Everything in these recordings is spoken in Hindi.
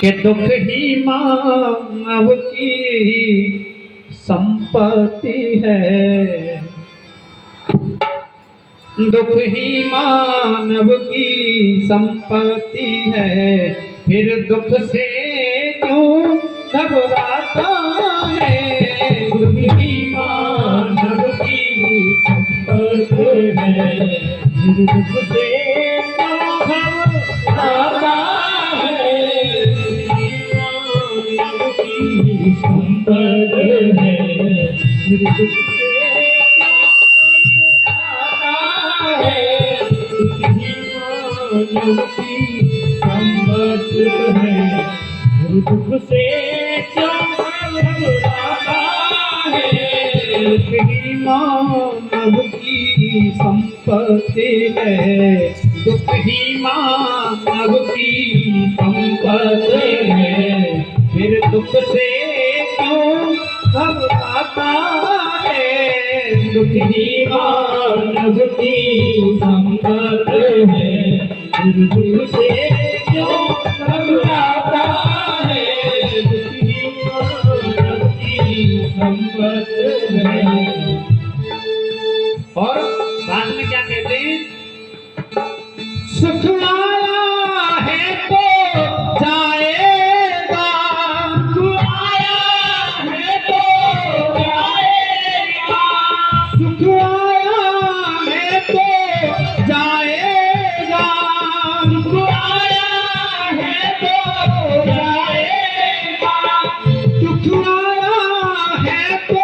कि दुख ही मानव की संपत्ति है, दुख ही मानव की संपत्ति है, फिर दुख से क्यों घबराता है। दुख ही मानव की संपत्ति है, फिर दुख से क्यों घबराता है। मानव की संपत्ति है, फिर दुख दुख से क्यों घबराता है। मानव की संपत्ति है, दुख ही मानव की संपत्ति है, फिर दुख से क्यों घबराता है। दुख ही मानव की संपत्ति है, फिर दुख से क्यों घबराता है। दुख ही मानव की संपत्ति है। और बाद में क्या कहते हैं, सुख आया है तो जाएगा, सुख आया है तो जाएगा, सुख आया है तो जाएगा, सुख आया है तो जाएगा, दुख आया है तो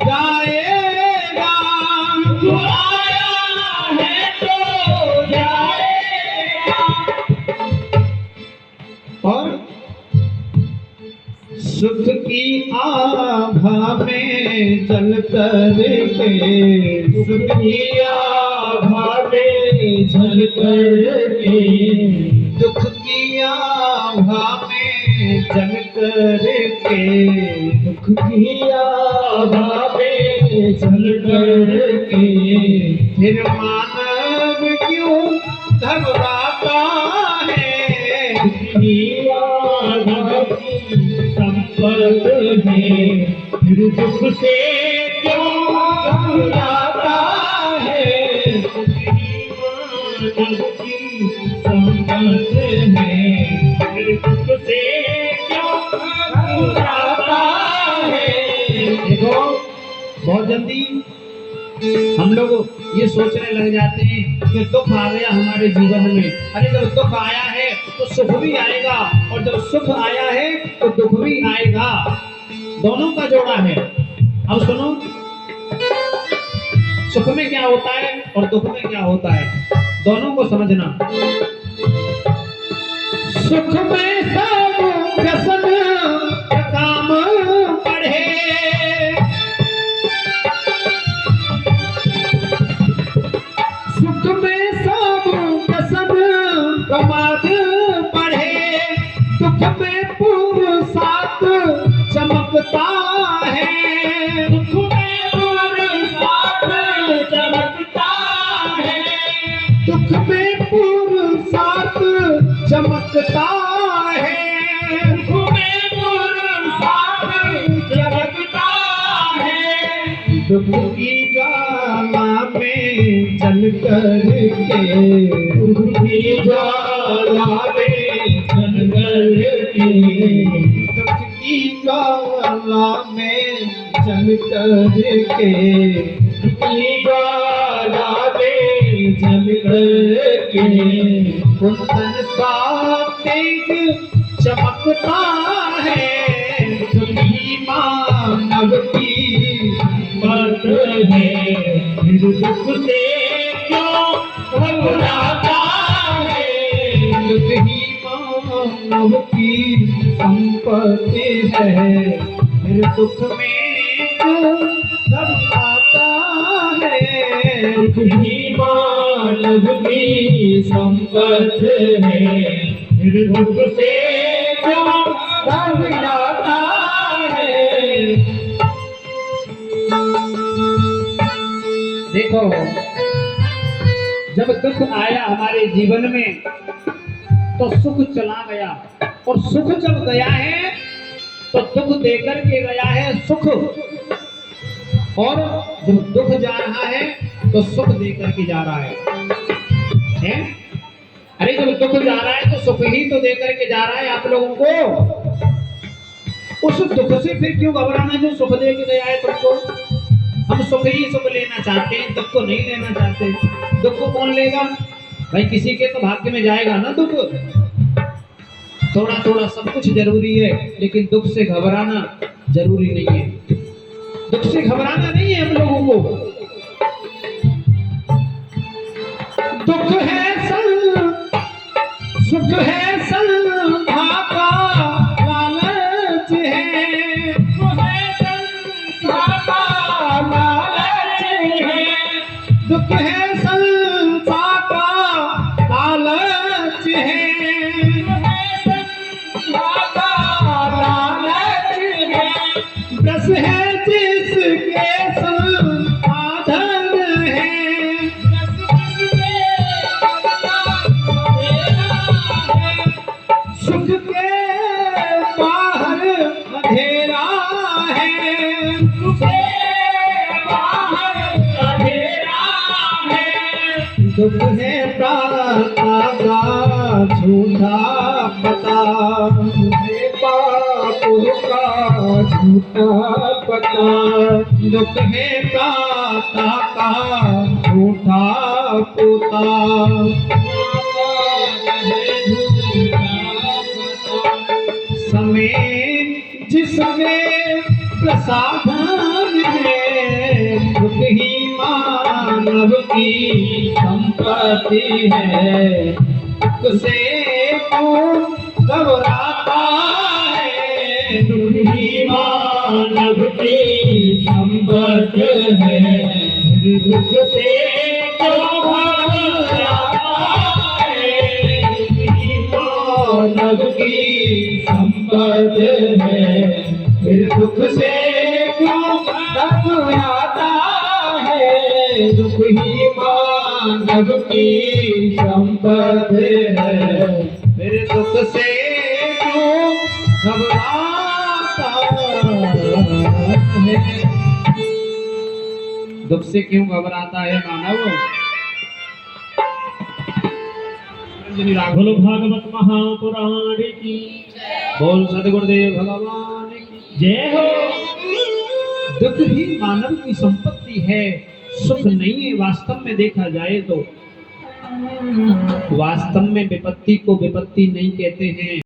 जाएगा, दुख आया है तो जाएगा। और सुख की आभा में जल करके, सुख की आभा में जल करके, दुख की आभा में जल करके, दुख की आभा में जल करके, फिर मानव क्यों घबराता है। दुख की आभा की संपत्ति है, फिर दुख से क्यों घबराता है। मानव की संपत्ति है, फिर दुख से क्यों घबराता है। देखो बहुत जल्दी हम लोग ये सोचने लग जाते हैं कि दुख आ गया हमारे जीवन में, अरे जब दुख आया है तो सुख भी आएगा, और जब सुख आया है तो दुख भी आएगा, दोनों का जोड़ा है। अब सुनो, सुख में क्या होता है और दुख में क्या होता है, दोनों को समझना। सुख में सब व्यसन काम बढ़े, सुख में सब व्यसन प्रमाद बढ़े, दुख में पुरुषार्थ चमकता है, दुख में पुरुषार्थ चमकता है, दुख में पुरुषार्थ चमकता है, दुख में पुरुषार्थ चमकता है। दुख की ज्वाला में जल करके, दुख की ज्वाला में जल करके, दुख की ज्वाला में जल करके, दुख की ज्वाला में जल करके, कुंदन सा तेज चमकता है। दुख ही मानव की बात है, फिर दुख से क्यों घबराता है। दुख ही मानव की संपत्ति है, फिर दुख में क्यों घबराता है। दुख ही मानव की संपत्ति है, फिर दुख से क्यों घबराता है। देखो जब दुख आया हमारे जीवन में तो सुख चला गया, और सुख जब गया है तो दुख देकर के गया है सुख, और जब दुख जा रहा है तो सुख देकर के जा रहा है? अरे जब दुख जा रहा है तो सुख ही तो देकर के जा रहा है आप लोगों को। उस दुख से फिर क्यों घबराना जो सुख दे के गया है तुमको? हम सुख ही सुख लेना चाहते हैं, दुख को नहीं लेना चाहते। दुख को कौन लेगा भाई? किसी के तो भाग्य में जाएगा ना दुख। थोड़ा थोड़ा सब कुछ जरूरी है, लेकिन दुख से घबराना जरूरी नहीं है। दुख से घबराना नहीं है हम लोगों को। दुख है सल, सुख है सल, भागा लालच है। दुख है संसा का लालच है, ब्रस है जिसके साधन है। सुख के बाहर अंधेरा है, दुख है प्रार्थना का झूठा पता, है पापों का झूठा पता। दुख है प्रार्थना का झूठा पोता, समय जिसमें प्रसाधन है, दुख ही मानव की संपत्ति है। दुख से कौन घबराता है, दुख ही मानव की संपत्ति है। दुख से कौन घबराता है, दुख ही मानव की संपत्ति है। फिर दुख से क्यों घबराता है, दुख ही मानव की संपत्ति है। फिर दुख से क्यों घबराता है? दुख से क्यों घबराता है मानव? बोलो भागवत महापुराण की बोल सदगुरुदेव भगवान की जय हो। दुख ही मानव की संपत्ति है, सुख नहीं है। वास्तव में देखा जाए तो वास्तव में विपत्ति को विपत्ति नहीं कहते हैं।